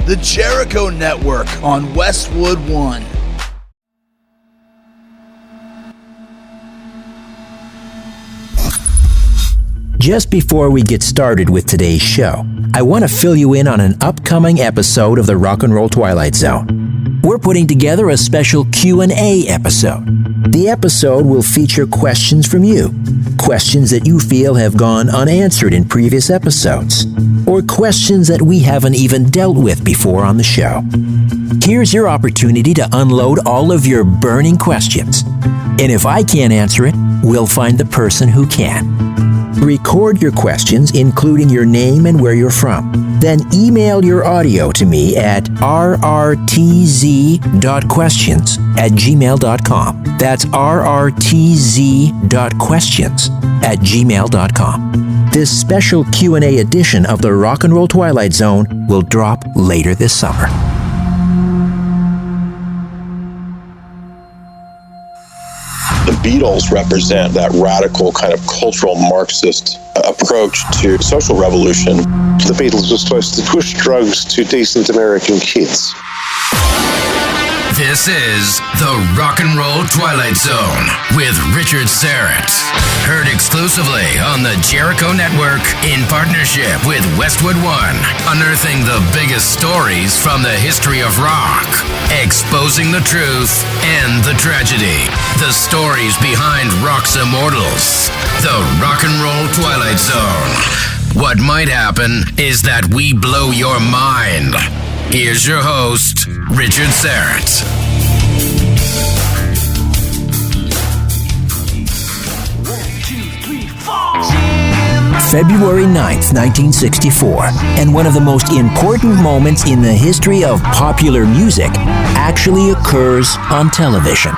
The Jericho Network on Westwood One. Just before we get started with today's show, I want to fill you in on an upcoming episode of the Rock and Roll Twilight Zone. We're putting together a special Q&A episode. The episode will feature questions from you, questions that you feel have gone unanswered in previous episodes, or questions that we haven't even dealt with before on the show. Here's your opportunity to unload all of your burning questions. And if I can't answer it, we'll find the person who can. Record your questions, including your name and where you're from. Then email your audio to me at rrtz.questions@gmail.com. That's rrtz.questions@gmail.com. This special Q&A edition of the Rock and Roll Twilight Zone will drop later this summer. The Beatles represent that radical kind of cultural Marxist approach to social revolution. The Beatles were supposed to push drugs to decent American kids. This is the Rock and Roll Twilight Zone with Richard Serrett. Heard exclusively on the Jericho Network in partnership with Westwood One. Unearthing the biggest stories from the history of rock. Exposing the truth and the tragedy. The stories behind rock's immortals. The Rock and Roll Twilight Zone. What might happen is that we blow your mind. Here's your host, Richard Serrett. February 9th, 1964, and one of the most important moments in the history of popular music actually occurs on television.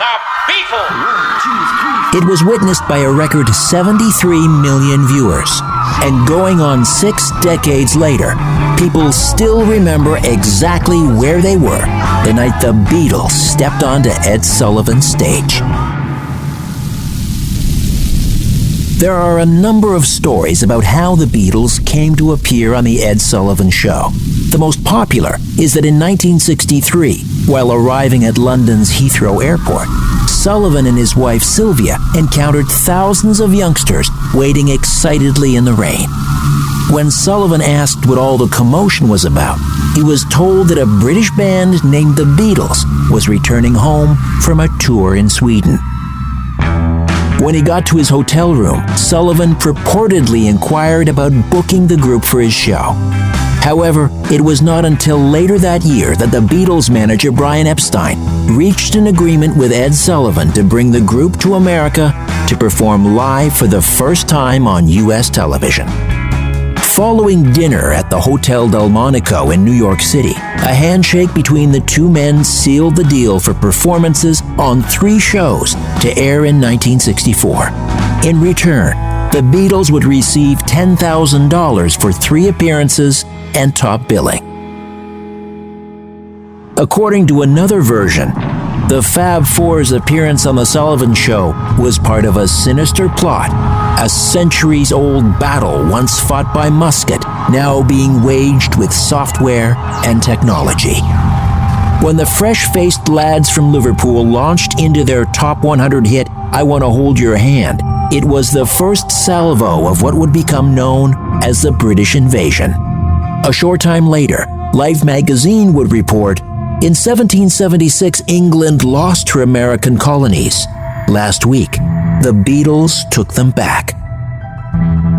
It was witnessed by a record 73 million viewers. And going on 6 decades later, people still remember exactly where they were the night the Beatles stepped onto Ed Sullivan's stage. There are a number of stories about how the Beatles came to appear on the Ed Sullivan Show. The most popular is that in 1963, while arriving at London's Heathrow Airport, Sullivan and his wife Sylvia encountered thousands of youngsters waiting excitedly in the rain. When Sullivan asked what all the commotion was about, he was told that a British band named the Beatles was returning home from a tour in Sweden. When he got to his hotel room, Sullivan purportedly inquired about booking the group for his show. However, it was not until later that year that the Beatles manager Brian Epstein reached an agreement with Ed Sullivan to bring the group to America to perform live for the first time on U.S. television. Following dinner at the Hotel Delmonico in New York City, a handshake between the two men sealed the deal for performances on 3 shows to air in 1964. In return, the Beatles would receive $10,000 for 3 appearances and top billing. According to another version, the Fab Four's appearance on The Sullivan Show was part of a sinister plot, a centuries-old battle once fought by musket, now being waged with software and technology. When the fresh-faced lads from Liverpool launched into their top 100 hit, I Want to Hold Your Hand, it was the first salvo of what would become known as the British invasion. A short time later, Life magazine would report, in 1776, England lost her American colonies. Last week, the Beatles took them back.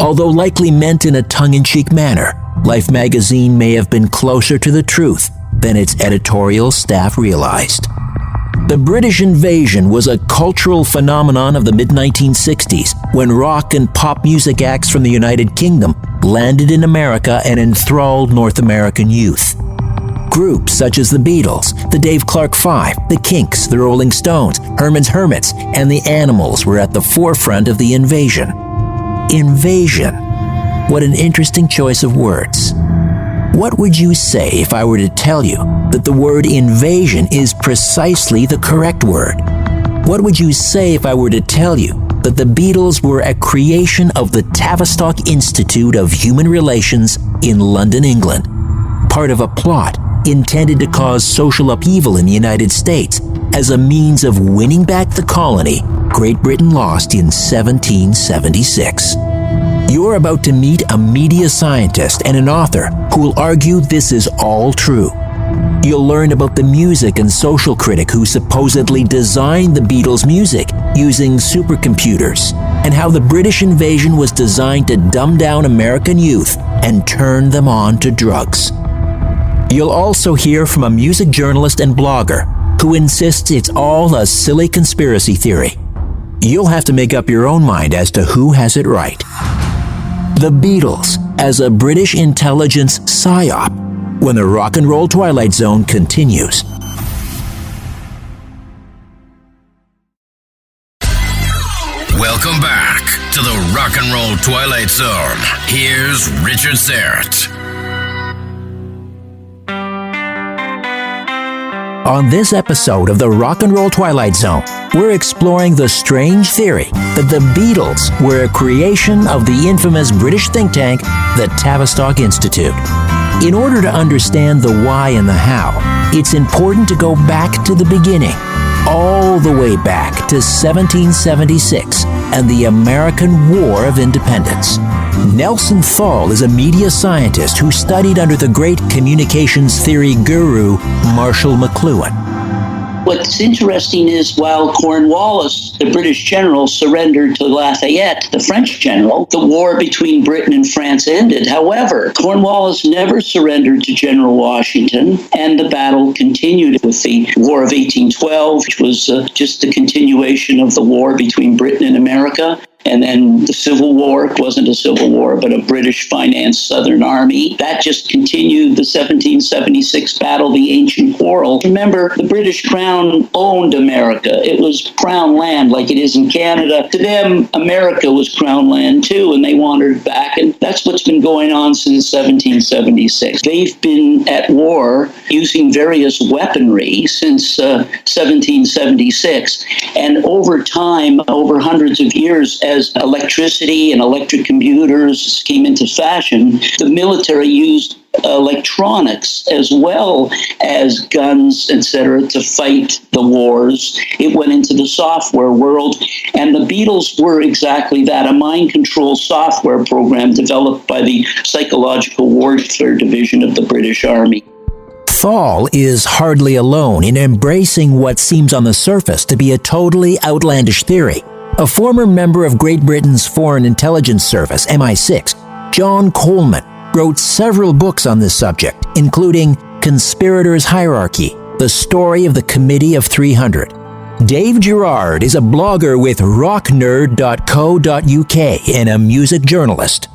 Although likely meant in a tongue-in-cheek manner, Life magazine may have been closer to the truth than its editorial staff realized. The British invasion was a cultural phenomenon of the mid-1960s when rock and pop music acts from the United Kingdom landed in America and enthralled North American youth. Groups such as the Beatles, the Dave Clark Five, the Kinks, the Rolling Stones, Herman's Hermits, and the Animals were at the forefront of the invasion. Invasion. What an interesting choice of words. What would you say if I were to tell you that the word invasion is precisely the correct word? What would you say if I were to tell you that the Beatles were a creation of the Tavistock Institute of Human Relations in London, England, part of a plot intended to cause social upheaval in the United States as a means of winning back the colony Great Britain lost in 1776. You're about to meet a media scientist and an author who will argue this is all true. You'll learn about the music and social critic who supposedly designed the Beatles' music using supercomputers, and how the British invasion was designed to dumb down American youth and turn them on to drugs. You'll also hear from a music journalist and blogger who insists it's all a silly conspiracy theory. You'll have to make up your own mind as to who has it right. The Beatles as a British intelligence psyop, when the Rock and Roll Twilight Zone continues. Welcome back to the Rock and Roll Twilight Zone. Here's Richard Serrett. On this episode of the Rock and Roll Twilight Zone, we're exploring the strange theory that the Beatles were a creation of the infamous British think tank, the Tavistock Institute. In order to understand the why and the how, it's important to go back to the beginning, all the way back to 1776 and the American War of Independence. Nelson Thall is a media scientist who studied under the great communications theory guru Marshall McLuhan. What's interesting is while Cornwallis, the British general, surrendered to Lafayette, the French general, the war between Britain and France ended. However, Cornwallis never surrendered to General Washington, and the battle continued with the War of 1812, which was just the continuation of the war between Britain and America. And then the Civil War wasn't a civil war, but a British-financed Southern Army. That just continued the 1776 battle, the ancient quarrel. Remember, the British Crown owned America. It was Crown land like it is in Canada. To them, America was Crown land too, and they wanted it back. And that's what's been going on since 1776. They've been at war using various weaponry since 1776. And over time, over hundreds of years, as electricity and electric computers came into fashion, the military used electronics as well as guns, etc., to fight the wars. It went into the software world, and the Beatles were exactly that, a mind control software program developed by the Psychological Warfare Division of the British Army. Thall is hardly alone in embracing what seems on the surface to be a totally outlandish theory. A former member of Great Britain's Foreign Intelligence Service, MI6, John Coleman, wrote several books on this subject, including Conspirators' Hierarchy, The Story of the Committee of 300. Dave Gerard is a blogger with rocknerd.co.uk and a music journalist.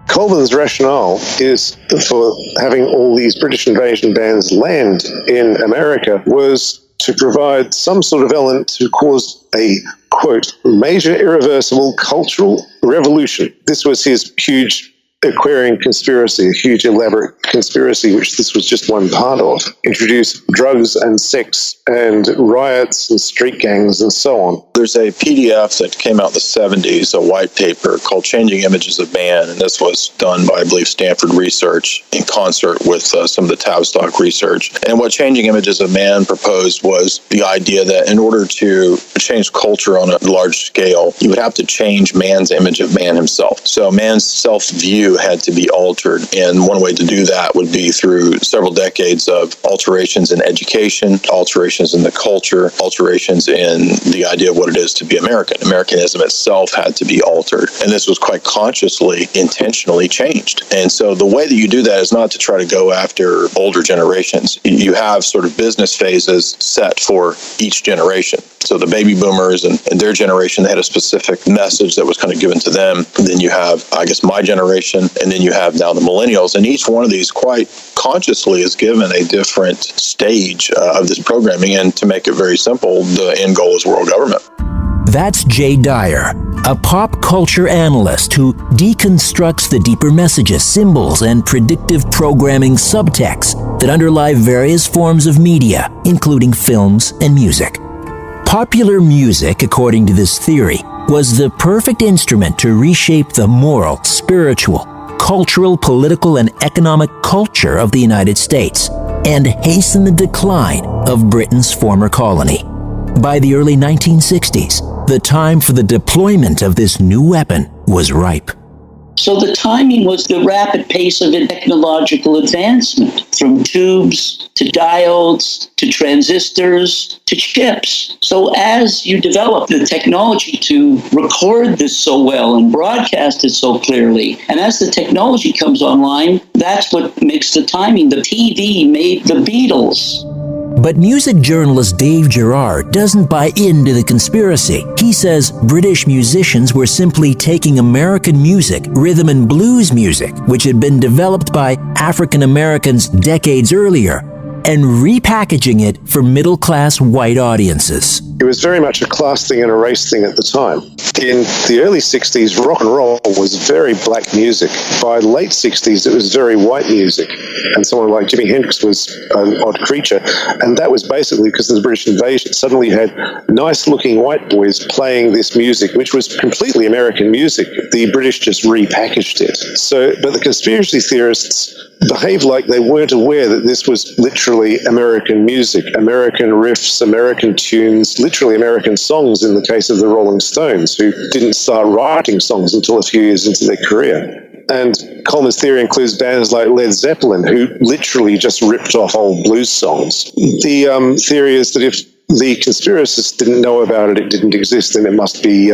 Coleman's rationale is for having all these British invasion bands land in America was to provide some sort of element to cause a, quote, major irreversible cultural revolution. This was his huge Aquarian conspiracy, a huge elaborate conspiracy, which this was just one part of. Introduce drugs and sex and riots and street gangs and so on. There's a PDF that came out in the 70s, a white paper called Changing Images of Man, and this was done by, I believe, Stanford Research in concert with some of the Tavistock research. And what Changing Images of Man proposed was the idea that in order to change culture on a large scale, you would have to change man's image of man himself. So man's self-view had to be altered, and one way to do that would be through several decades of alterations in education, alterations in the culture, alterations in the idea of what it is to be American. Americanism itself had to be altered, and this was quite consciously, intentionally changed. And so the way that you do that is not to try to go after older generations. You have sort of business phases set for each generation. So the baby boomers and their generation, they had a specific message that was kind of given to them. And then you have, I guess, my generation, and then you have now the millennials. And each one of these quite consciously is given a different stage of this programming. And to make it very simple, the end goal is world government. That's Dyer, a pop culture analyst who deconstructs the deeper messages, symbols, and predictive programming subtexts that underlie various forms of media, including films and music. Popular music, according to this theory, was the perfect instrument to reshape the moral, spiritual, cultural, political, and economic culture of the United States. and hasten the decline of Britain's former colony. By the early 1960s, the time for the deployment of this new weapon was ripe. So the timing was the rapid pace of technological advancement, from tubes to diodes to transistors to chips. So as you develop the technology to record this so well and broadcast it so clearly, and as the technology comes online, that's what makes the timing. The TV made the Beatles. But music journalist Dave Gerard doesn't buy into the conspiracy. He says British musicians were simply taking American music, rhythm and blues music, which had been developed by African Americans decades earlier, and repackaging it for middle-class white audiences. It was very much a class thing and a race thing at the time. In the early 60s, rock and roll was very black music. By the late 60s, it was very white music. And someone like Jimi Hendrix was an odd creature. And that was basically because of the British invasion. Suddenly you had nice-looking white boys playing this music, which was completely American music. The British just repackaged it. But the conspiracy theorists behaved like they weren't aware that this was literally American music, American riffs, American tunes, literally American songs in the case of the Rolling Stones, who didn't start writing songs until a few years into their career. And Coleman's theory includes bands like Led Zeppelin, who literally just ripped off old blues songs. The theory is that if the conspiracists didn't know about it, it didn't exist, and it must be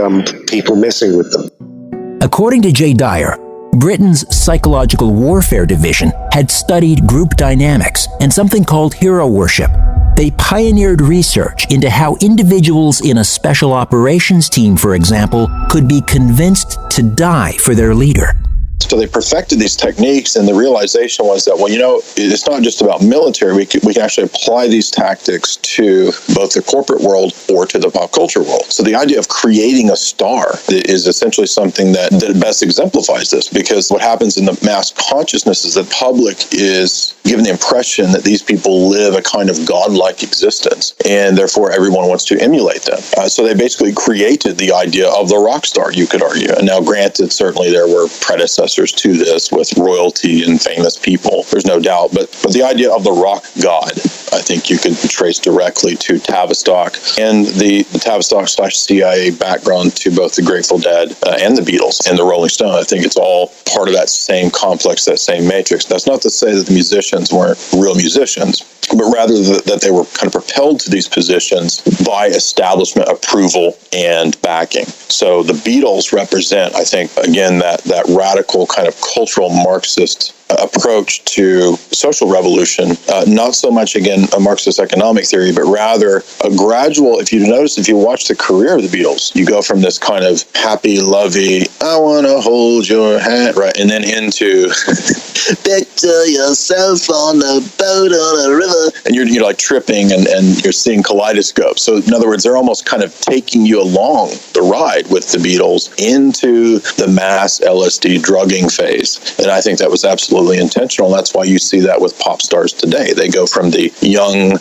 people messing with them. According to Dyer, Britain's Psychological Warfare Division had studied group dynamics and something called hero worship. They pioneered research into how individuals in a special operations team, for example, could be convinced to die for their leader. So they perfected these techniques, and the realization was that, well, it's not just about military. We can actually apply these tactics to both the corporate world or to the pop culture world. So the idea of creating a star is essentially something that best exemplifies this, because what happens in the mass consciousness is that public is given the impression that these people live a kind of godlike existence, and therefore everyone wants to emulate them. So they basically created the idea of the rock star, you could argue. And now, granted, certainly there were predecessors to this with royalty and famous people, there's no doubt, but the idea of the rock god, I think you could trace directly to Tavistock and the Tavistock/CIA background to both the Grateful Dead and the Beatles and the Rolling Stones. I think it's all part of that same complex, that same matrix. That's not to say that the musicians weren't real musicians, but rather that they were kind of propelled to these positions by establishment approval and backing. So the Beatles represent, I think, again, that radical kind of cultural Marxist approach to social revolution, not so much, again, a Marxist economic theory, but rather a gradual, if you watch the career of the Beatles, you go from this kind of happy, lovey, I want to hold your hand, right, and then into picture yourself on a boat on a river, and you're like tripping and you're seeing kaleidoscope. So in other words, they're almost kind of taking you along the ride with the Beatles into the mass LSD drugging phase. And I think that was absolutely intentional. That's why you see that with pop stars today. They go from the young,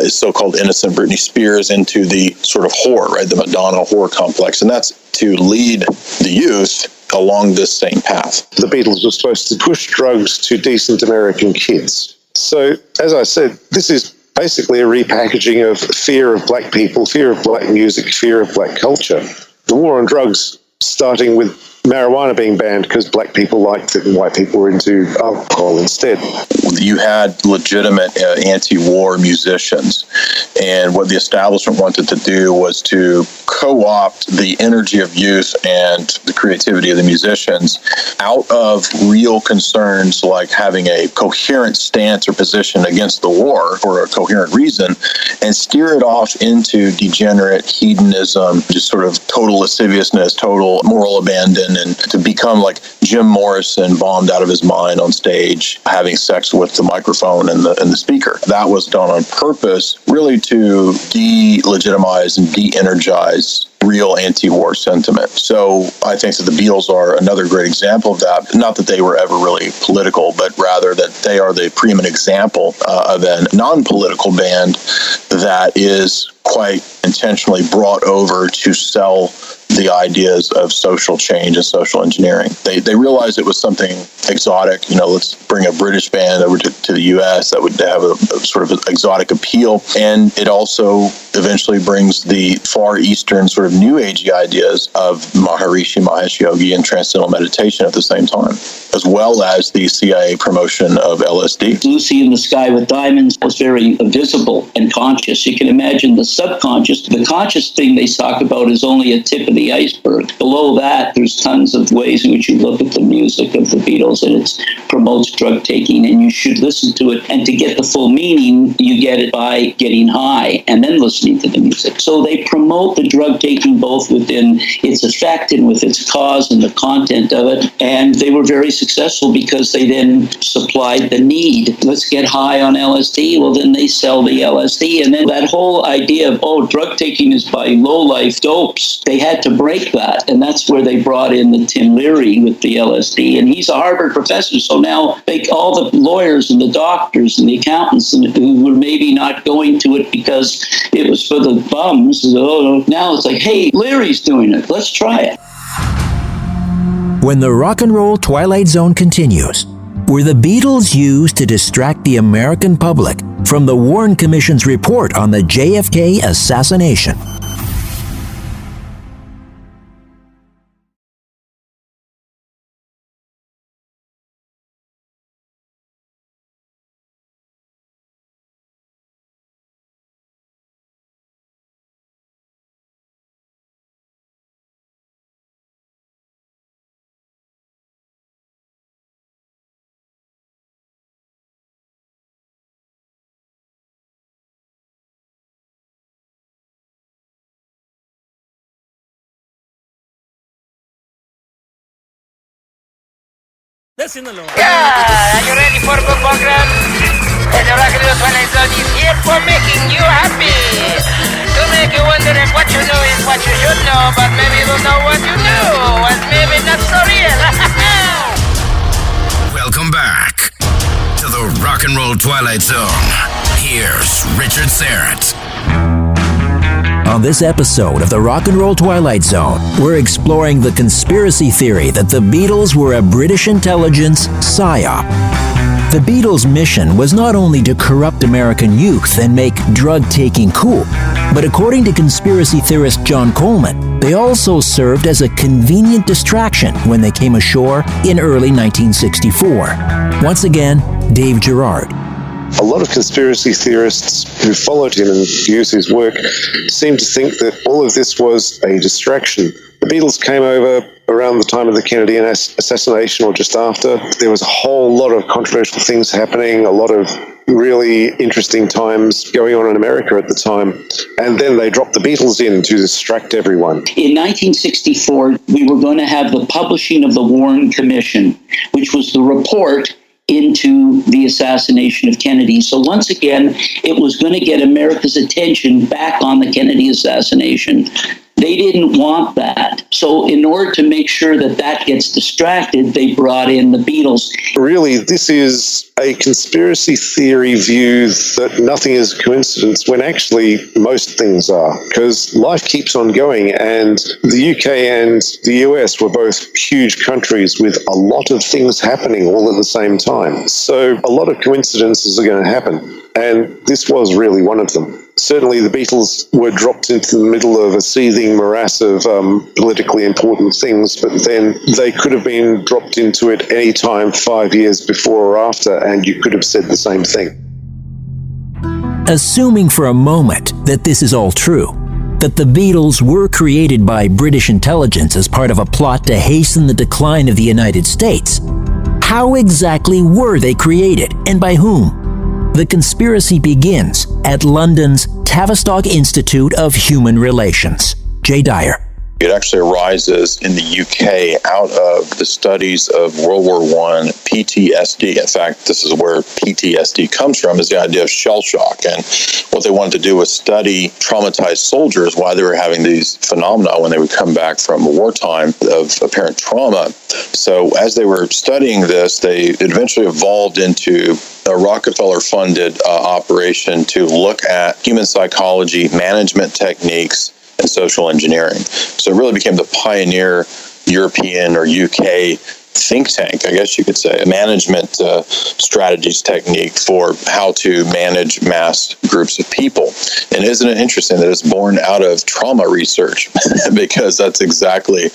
so-called innocent Britney Spears into the sort of whore, right? The Madonna whore complex. And that's to lead the youth along this same path. The Beatles were supposed to push drugs to decent American kids. So, as I said, this is basically a repackaging of fear of black people, fear of black music, fear of black culture. The war on drugs, starting with marijuana being banned because black people liked it and white people were into alcohol instead. You had legitimate anti-war musicians, and what the establishment wanted to do was to co-opt the energy of youth and the creativity of the musicians out of real concerns like having a coherent stance or position against the war for a coherent reason, and steer it off into degenerate hedonism, just sort of total lasciviousness, total moral abandon, and to become like Jim Morrison, bombed out of his mind on stage, having sex with the microphone and the speaker. That was done on purpose, really to delegitimize and de-energize real anti-war sentiment. So I think that the Beatles are another great example of that. Not that they were ever really political, but rather that they are the preeminent example of a non-political band that is quite intentionally brought over to sell the ideas of social change and social engineering. They realized it was something exotic. Let's bring a British band over to the U.S. that would have a sort of exotic appeal. And it also eventually brings the Far Eastern sort of New Agey ideas of Maharishi Mahesh Yogi and transcendental meditation at the same time, as well as the CIA promotion of LSD. Lucy in the Sky with Diamonds was very visible and conscious. You can imagine the subconscious. The conscious thing they talk about is only a tip of the iceberg. Below that, there's tons of ways in which you look at the music of the Beatles, and it promotes drug taking, and you should listen to it. And to get the full meaning, you get it by getting high and then listening to the music. So they promote the drug taking both within its effect and with its cause and the content of it. And they were very successful because they then supplied the need. Let's get high on LSD. Well, then they sell the LSD. And then that whole idea of, drug taking is by low-life dopes. They had to break that. And that's where they brought in the Tim Leary with the LSD. And he's a Harvard professor. So now all the lawyers and the doctors and the accountants who were maybe not going to it because it was for the bums, now it's like, hey, Leary's doing it. Let's try it. When the Rock and Roll Twilight Zone continues, were the Beatles used to distract the American public from the Warren Commission's report on the JFK assassination? Yeah, are you ready for the program? The Rock and Roll Twilight Zone is here for making you happy. To make you wondering what you know is what you should know, but maybe you don't know what you know, and maybe not so real. Welcome back to the Rock and Roll Twilight Zone. Here's Richard Serrett. On this episode of the Rock and Roll Twilight Zone, we're exploring the conspiracy theory that the Beatles were a British intelligence psyop. The Beatles' mission was not only to corrupt American youth and make drug-taking cool, but according to conspiracy theorist John Coleman, they also served as a convenient distraction when they came ashore in early 1964. Once again, Dave Gerard. A lot of conspiracy theorists who followed him and used his work seem to think that all of this was a distraction. The Beatles came over around the time of the Kennedy assassination or just after. There was a whole lot of controversial things happening, a lot of really interesting times going on in America at the time. And then they dropped the Beatles in to distract everyone. In 1964, we were going to have the publishing of the Warren Commission, which was the report into the assassination of Kennedy. So once again, it was going to get America's attention back on the Kennedy assassination. They didn't want that. So in order to make sure that that gets distracted, they brought in the Beatles. Really, this is a conspiracy theory view that nothing is a coincidence when actually most things are, because life keeps on going, and the UK and the US were both huge countries with a lot of things happening all at the same time. So a lot of coincidences are going to happen, and this was really one of them. Certainly the Beatles were dropped into the middle of a seething morass of politically important things, but then they could have been dropped into it any time 5 years before or after, and you could have said the same thing. Assuming for a moment that this is all true, that the Beatles were created by British intelligence as part of a plot to hasten the decline of the United States, how exactly were they created, and by whom? The conspiracy begins at London's Tavistock Institute of Human Relations. Dyer. It actually arises in the UK out of the studies of World War I PTSD. In fact, this is where PTSD comes from, is the idea of shell shock. And what they wanted to do was study traumatized soldiers while they were having these phenomena when they would come back from wartime of apparent trauma. So as they were studying this, they eventually evolved into a Rockefeller-funded operation to look at human psychology, management techniques, and social engineering. So it really became the pioneer European or UK think tank, I guess you could say, a management strategies technique for how to manage mass groups of people. And isn't it interesting that it's born out of trauma research? Because that's exactly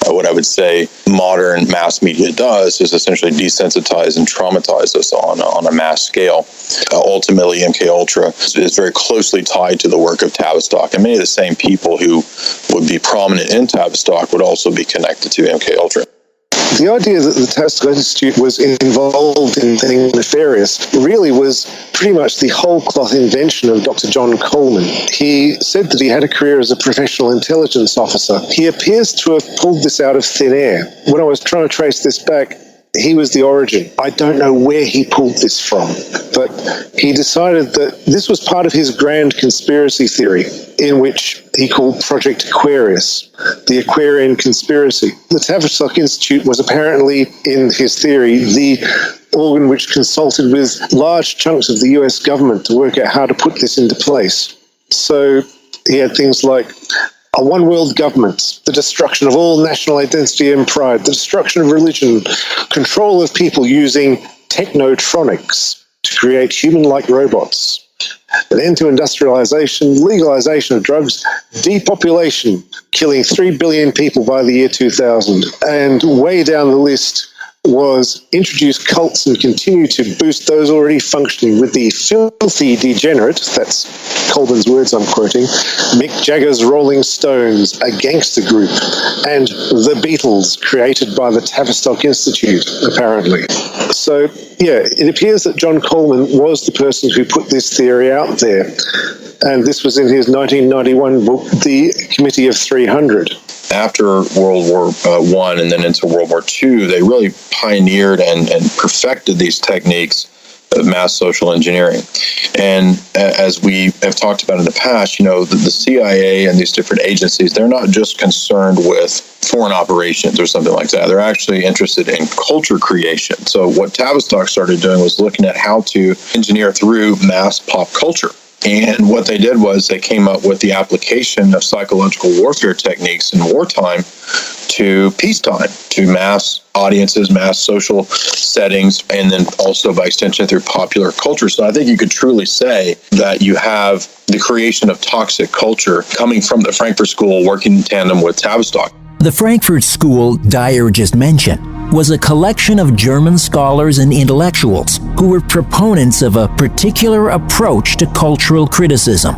what I would say modern mass media does, is essentially desensitize and traumatize us on a mass scale. Ultimately, MKUltra is very closely tied to the work of Tavistock, and many of the same people who would be prominent in Tavistock would also be connected to MKUltra. The idea that the Tavistock Institute was involved in anything nefarious really was pretty much the whole cloth invention of Dr. John Coleman. He said that he had a career as a professional intelligence officer. He appears to have pulled this out of thin air. When I was trying to trace this back, he was the origin. I don't know where he pulled this from, but he decided that this was part of his grand conspiracy theory, in which he called Project Aquarius, the Aquarian conspiracy. The Tavistock Institute was apparently, in his theory, the organ which consulted with large chunks of the US government to work out how to put this into place. So he had things like a one world government, the destruction of all national identity and pride, the destruction of religion, control of people using technotronics to create human-like robots, an end to industrialization, legalization of drugs, depopulation, killing 3 billion people by the year 2000. And way down the list was introduce cults and continue to boost those already functioning with the filthy degenerate, that's Coleman's words I'm quoting, Mick Jagger's Rolling Stones, a gangster group, and the Beatles, created by the Tavistock Institute, apparently. So, yeah, it appears that John Coleman was the person who put this theory out there. And this was in his 1991 book, The Committee of 300. After World War I and then into World War II, they really pioneered and perfected these techniques of mass social engineering. And as we have talked about in the past, you know, the CIA and these different agencies, they're not just concerned with foreign operations or something like that. They're actually interested in culture creation. So what Tavistock started doing was looking at how to engineer through mass pop culture. And what they did was they came up with the application of psychological warfare techniques in wartime to peacetime, to mass audiences, mass social settings, and then also by extension through popular culture. So I think you could truly say that you have the creation of toxic culture coming from the Frankfurt School working in tandem with Tavistock. The Frankfurt School Dyer just mentioned was a collection of German scholars and intellectuals who were proponents of a particular approach to cultural criticism.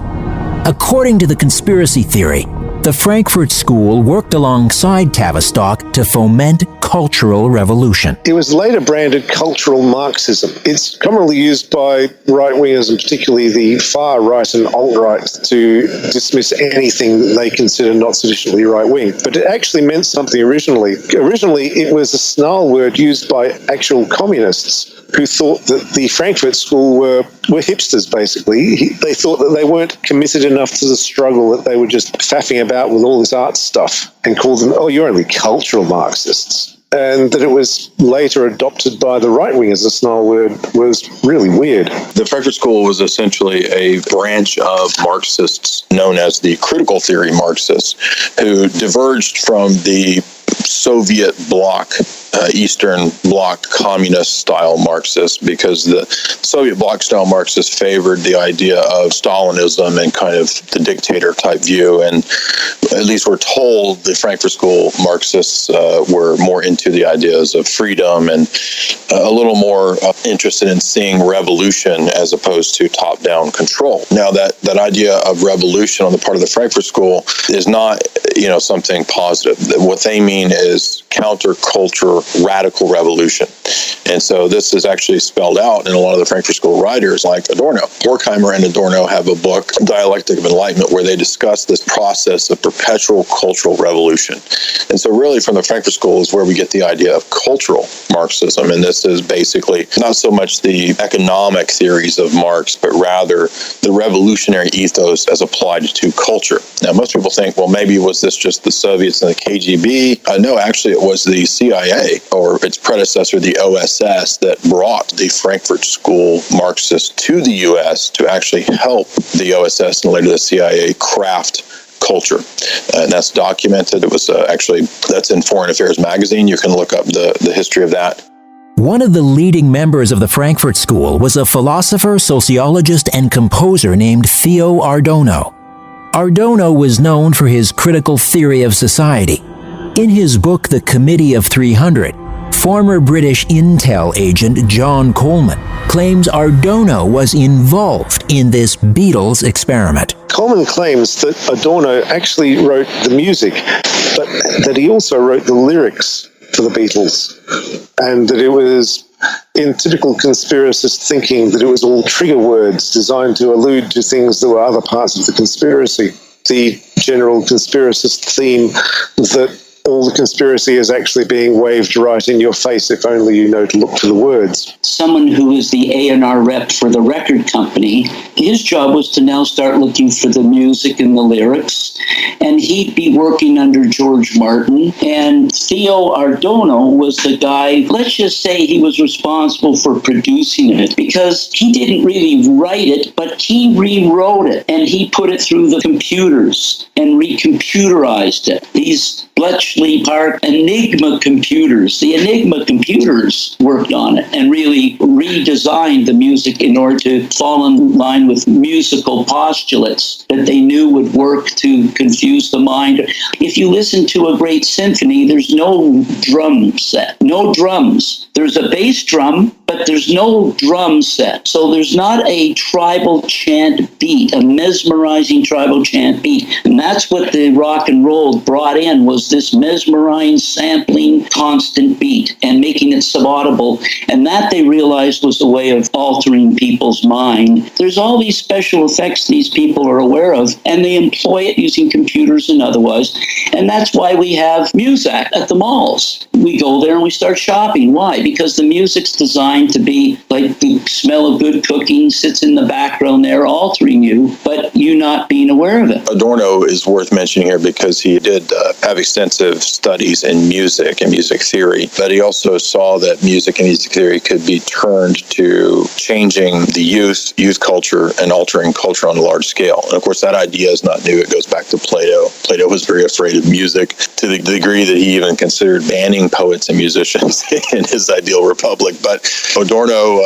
According to the conspiracy theory, the Frankfurt School worked alongside Tavistock to foment cultural revolution. It was later branded cultural Marxism. It's commonly used by right-wingers, and particularly the far right and alt-right, to dismiss anything that they consider not sufficiently right-wing. But it actually meant something originally. Originally, it was a snarl word used by actual communists who thought that the Frankfurt School were hipsters, basically. They thought that they weren't committed enough to the struggle, that they were just faffing about with all this art stuff, and called them, oh, you're only cultural Marxists. And that it was later adopted by the right-wing as a snarl word was really weird. The Frankfurt School was essentially a branch of Marxists known as the critical theory Marxists, who diverged from the Soviet bloc, Eastern Bloc communist-style Marxists, because the Soviet bloc-style Marxists favored the idea of Stalinism and kind of the dictator-type view, and at least we're told the Frankfurt School Marxists were more into the ideas of freedom and a little more interested in seeing revolution as opposed to top-down control. Now, that idea of revolution on the part of the Frankfurt School is not, something positive. What they mean is counterculture, radical revolution. And so this is actually spelled out in a lot of the Frankfurt School writers like Adorno. Horkheimer and Adorno have a book, Dialectic of Enlightenment, where they discuss this process of perpetual cultural revolution. And so really from the Frankfurt School is where we get the idea of cultural Marxism. And this is basically not so much the economic theories of Marx, but rather the revolutionary ethos as applied to culture. Now, most people think, well, maybe was this just the Soviets and the KGB? No, actually, it was the CIA, or its predecessor, the OSS, that brought the Frankfurt School Marxists to the U.S. to actually help the OSS and later the CIA craft culture. And that's documented. It was that's in Foreign Affairs magazine. You can look up the history of that. One of the leading members of the Frankfurt School was a philosopher, sociologist, and composer named Theo Adorno. Adorno was known for his critical theory of society. In his book, The Committee of 300, former British intel agent John Coleman claims Adorno was involved in this Beatles experiment. Coleman claims that Adorno actually wrote the music, but that he also wrote the lyrics for the Beatles, and that it was, in typical conspiracist thinking, that it was all trigger words designed to allude to things that were other parts of the conspiracy. The general conspiracist theme that all the conspiracy is actually being waved right in your face if only you know to look for the words. Someone who is the A&R rep for the record company, his job was to now start looking for the music and the lyrics, and he'd be working under George Martin. And Theo Adorno was the guy, let's just say he was responsible for producing it, because he didn't really write it, but he rewrote it, and he put it through the computers and recomputerized it. These Bletchley Park Enigma computers. The Enigma computers worked on it and really redesigned the music in order to fall in line with musical postulates that they knew would work to confuse the mind. If you listen to a great symphony, there's no drum set, no drums. There's a bass drum, but there's no drum set. So there's not a tribal chant beat, a mesmerizing tribal chant beat. And that's what the rock and roll brought in, was this mesmerizing, sampling, constant beat and making it subaudible. And that they realized was a way of altering people's mind. There's all these special effects these people are aware of, and they employ it using computers and otherwise. And that's why we have Muzak at the malls. We go there and we start shopping. Why? Because the music's designed to be like the smell of good cooking sits in the background there, altering you, but you not being aware of it. Adorno is worth mentioning here because he did have extensive studies in music and music theory, but he also saw that music and music theory could be turned to changing the youth culture and altering culture on a large scale. And of course, that idea is not new. It goes back to Plato. Plato was very afraid of music to the degree that he even considered banning poets and musicians in his ideal republic. But Adorno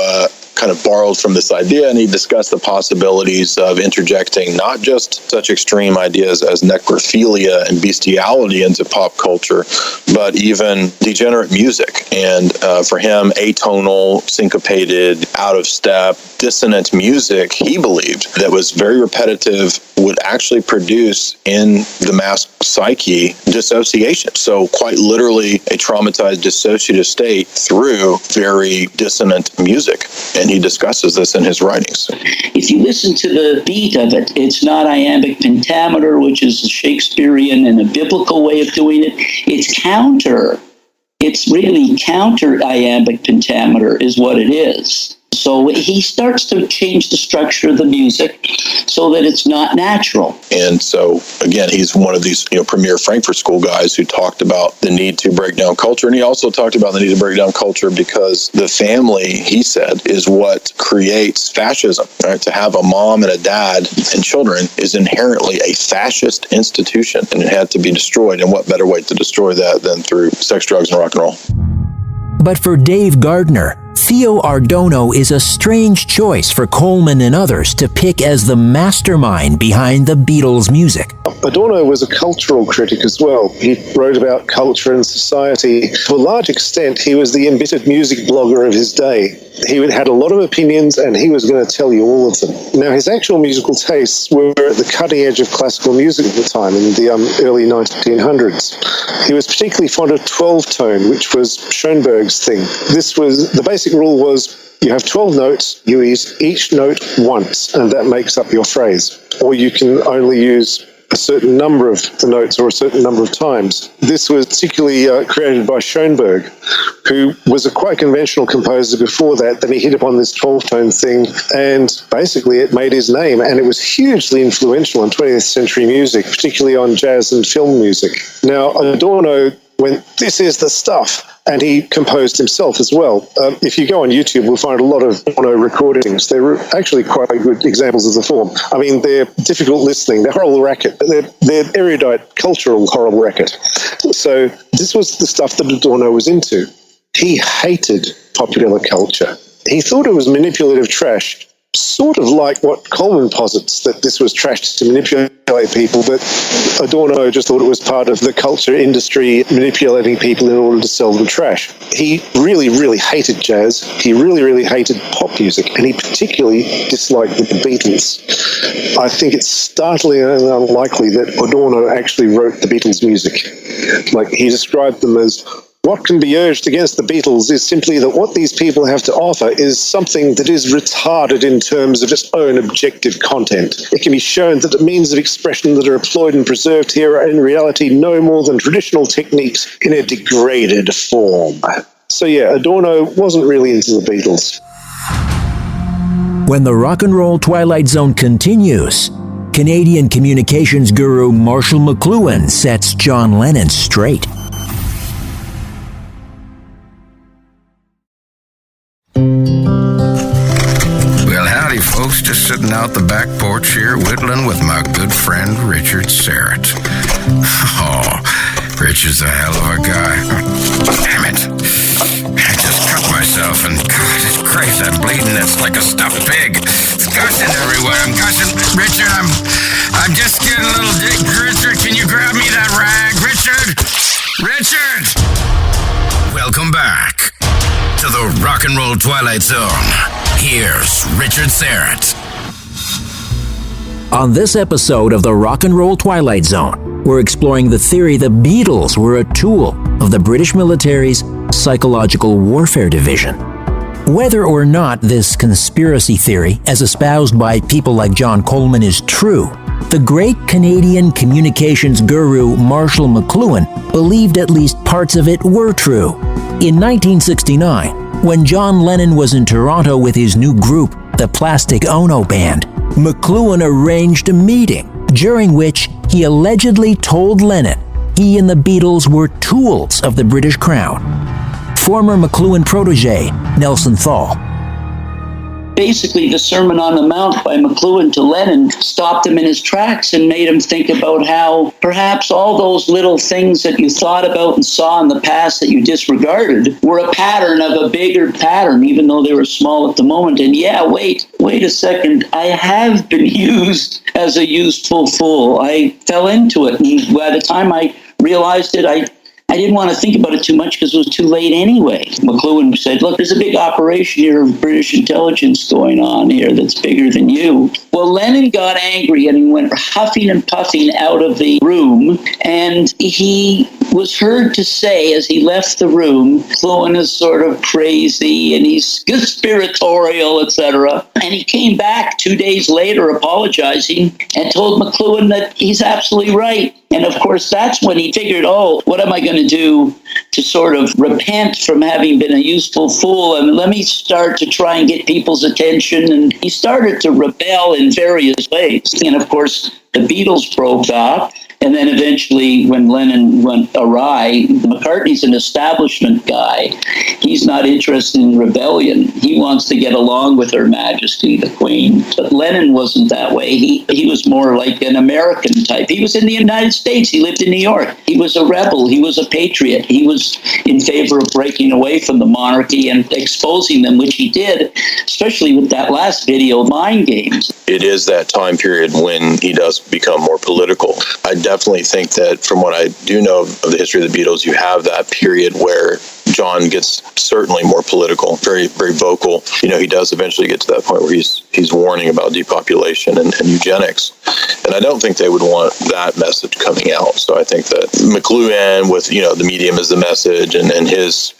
kind of borrowed from this idea, and he discussed the possibilities of interjecting not just such extreme ideas as necrophilia and bestiality into pop culture, but even degenerate music. And for him, atonal, syncopated, out of step, dissonant music, he believed, that was very repetitive, would actually produce in the mass psyche dissociation. So quite literally a traumatized dissociative state through very dissonant music. And he discusses this in his writings. If you listen to the beat of it, it's not iambic pentameter, which is a Shakespearean and a biblical way of doing it. It's counter. It's really counter iambic pentameter is what it is. So he starts to change the structure of the music so that it's not natural. And so, again, he's one of these premier Frankfurt School guys who talked about the need to break down culture. And he also talked about the need to break down culture because the family, he said, is what creates fascism. Right? To have a mom and a dad and children is inherently a fascist institution, and it had to be destroyed. And what better way to destroy that than through sex, drugs, and rock and roll? But for Dave Gardner, Theo Adorno is a strange choice for Coleman and others to pick as the mastermind behind the Beatles' music. Adorno was a cultural critic as well. He wrote about culture and society. To a large extent, he was the embittered music blogger of his day. He had a lot of opinions, and he was going to tell you all of them. Now, his actual musical tastes were at the cutting edge of classical music at the time, in the early 1900s. He was particularly fond of 12-tone, which was Schoenberg's thing. The basic rule was you have 12 notes, you use each note once, and that makes up your phrase. Or you can only use a certain number of the notes or a certain number of times. This was particularly created by Schoenberg, who was a quite conventional composer before that. Then he hit upon this 12-tone thing, and basically it made his name, and it was hugely influential in 20th century music, particularly on jazz and film music. Now, Adorno went, this is the stuff, and he composed himself as well. If you go on YouTube, we'll find a lot of Adorno recordings. They're actually quite good examples of the form. I mean, they're difficult listening. They're horrible racket. They're erudite, cultural horrible racket. So this was the stuff that Adorno was into. He hated popular culture. He thought it was manipulative trash, sort of like what Coleman posits, that this was trash to manipulate people, but Adorno just thought it was part of the culture industry manipulating people in order to sell them trash. He really, really hated jazz. He really, really hated pop music, and he particularly disliked the Beatles. I think it's startlingly unlikely that Adorno actually wrote the Beatles' music. Like, he described them as, what can be urged against the Beatles is simply that what these people have to offer is something that is retarded in terms of its own objective content. It can be shown that the means of expression that are employed and preserved here are in reality no more than traditional techniques in a degraded form. So yeah, Adorno wasn't really into the Beatles. When the Rock and Roll Twilight Zone continues, Canadian communications guru Marshall McLuhan sets John Lennon straight. Folks, just sitting out the back porch here whittling with my good friend Richard Serrett. Oh, Richard's a hell of a guy. Damn it. I just cut myself and God, it's crazy. I'm bleeding. It's like a stuffed pig. It's gushing everywhere. I'm gushing. Richard, I'm just getting a little dick. Richard, can you grab me that rag? Richard! Richard! Welcome back to the Rock and Roll Twilight Zone. Here's Richard Serrett. On this episode of the Rock and Roll Twilight Zone, we're exploring the theory the Beatles were a tool of the British military's Psychological Warfare Division. Whether or not this conspiracy theory, as espoused by people like John Coleman, is true, the great Canadian communications guru Marshall McLuhan believed at least parts of it were true. In 1969, when John Lennon was in Toronto with his new group, the Plastic Ono Band, McLuhan arranged a meeting during which he allegedly told Lennon he and the Beatles were tools of the British Crown. Former McLuhan Protege Nelson Thall. Basically, the Sermon on the Mount by McLuhan to Lennon stopped him in his tracks and made him think about how perhaps all those little things that you thought about and saw in the past that you disregarded were a pattern of a bigger pattern, even though they were small at the moment. And yeah, wait a second. I have been used as a useful fool. I fell into it. And by the time I realized it, I didn't want to think about it too much because it was too late anyway. McLuhan said, look, there's a big operation here of British intelligence going on here that's bigger than you. Well, Lennon got angry and he went huffing and puffing out of the room, and he was heard to say as he left the room, McLuhan is sort of crazy and he's conspiratorial, etc. And he came back 2 days later apologizing and told McLuhan that he's absolutely right. And of course, that's when he figured, oh, what am I going to do to sort of repent from having been a useful fool? And let me start to try and get people's attention. And he started to rebel in various ways. And of course, the Beatles broke off. And then eventually, when Lennon went awry, McCartney's an establishment guy. He's not interested in rebellion. He wants to get along with Her Majesty, the Queen. But Lennon wasn't that way. He was more like an American type. He was in the United States. He lived in New York. He was a rebel. He was a patriot. He was in favor of breaking away from the monarchy and exposing them, which he did, especially with that last video, Mind Games. It is that time period when he does become more political. I definitely think that from what I do know of the history of the Beatles, you have that period where John gets certainly more political, very, very vocal. You know, he does eventually get to that point where he's warning about depopulation and eugenics. And I don't think they would want that message coming out. So I think that McLuhan, with, you know, the medium as the message and his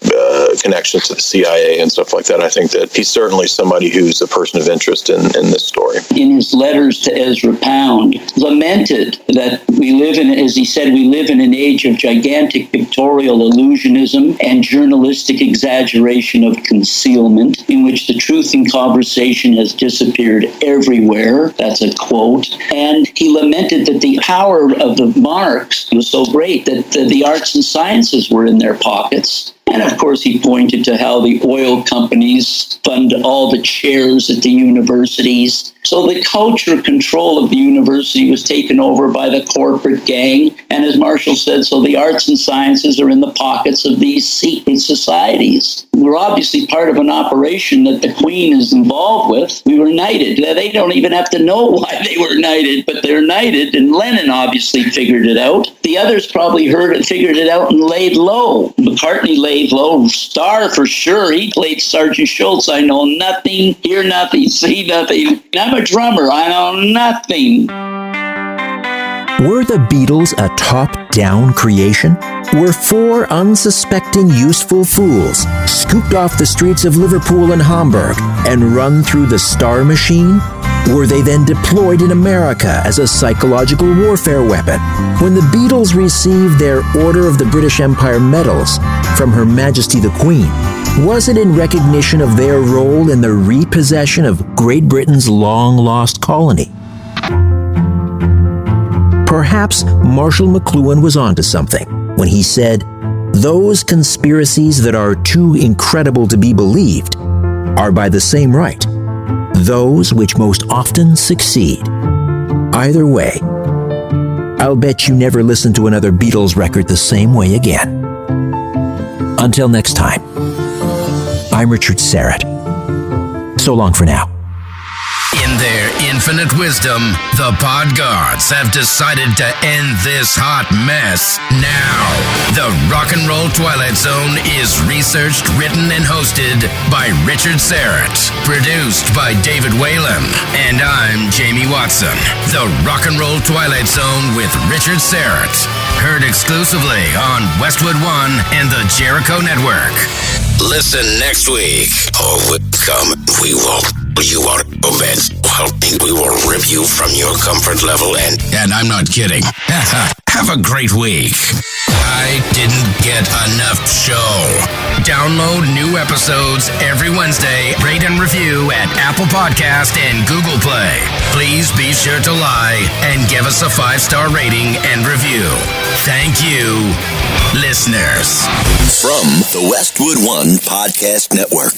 connections to the CIA and stuff like that, I think that he's certainly somebody who's a person of interest in this story. In his letters to Ezra Pound, lamented that we live in, as he said, we live in an age of gigantic pictorial illusionism and journalistic exaggeration of concealment, in which the truth in conversation has disappeared everywhere. That's a quote. And he lamented that the power of the monarchs was so great that the arts and sciences were in their pockets. And of course, he pointed to how the oil companies fund all the chairs at the universities. So the culture control of the university was taken over by the corporate gang. And as Marshall said, so the arts and sciences are in the pockets of these secret societies. We're obviously part of an operation that the Queen is involved with. We were knighted. They don't even have to know why they were knighted, but they're knighted. And Lennon obviously figured it out. The others probably figured it out and laid low. McCartney laid low. Starr for sure. He played Sergeant Schultz. I know nothing, hear nothing, see nothing. I'm a drummer. I know nothing. Were the Beatles a top-down creation? Were four unsuspecting useful fools scooped off the streets of Liverpool and Hamburg and run through the Star Machine? Were they then deployed in America as a psychological warfare weapon? When the Beatles received their Order of the British Empire medals from Her Majesty the Queen, was it in recognition of their role in the repossession of Great Britain's long-lost colony? Perhaps Marshall McLuhan was onto something when he said, "Those conspiracies that are too incredible to be believed are by the same right those which most often succeed." Either way, I'll bet you never listen to another Beatles record the same way again. Until next time, I'm Richard Serrett. So long for now. In their infinite wisdom, the pod gods have decided to end this hot mess now. The Rock and Roll Twilight Zone is researched, written, and hosted by Richard Serrett. Produced by David Whalen. And I'm Jamie Watson. The Rock and Roll Twilight Zone with Richard Serrett. Heard exclusively on Westwood One and the Jericho Network. Listen next week. Oh, we will. You are obese. Well, we will rip you from your comfort level and I'm not kidding. Have a great week. I didn't get enough show. Download new episodes every Wednesday. Rate and review at Apple Podcast and Google Play. Please be sure to like and give us a 5-star rating and review. Thank you, listeners. From the Westwood One Podcast Network.